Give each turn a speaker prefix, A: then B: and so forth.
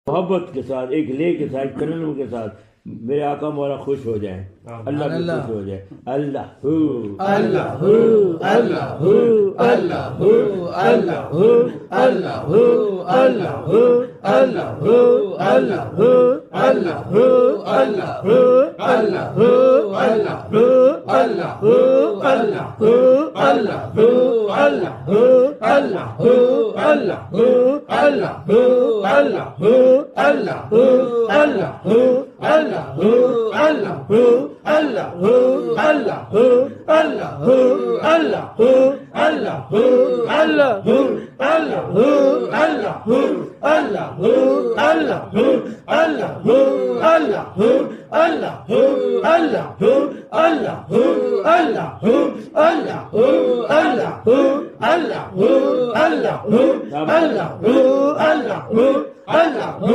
A: मोहब्बत के साथ, एक ले के साथ, तरन्नुम के साथ मेरे आका मौला खुश हो जाए, अल्लाह भी खुश हो जाए। अल्लाह
B: अल्लाह अल्लाह अल्लाह अल्लाह अल्लाह अल्लाह अल्लाह अल्लाह अल्लाह अल्लाह अल्लाह अल्लाह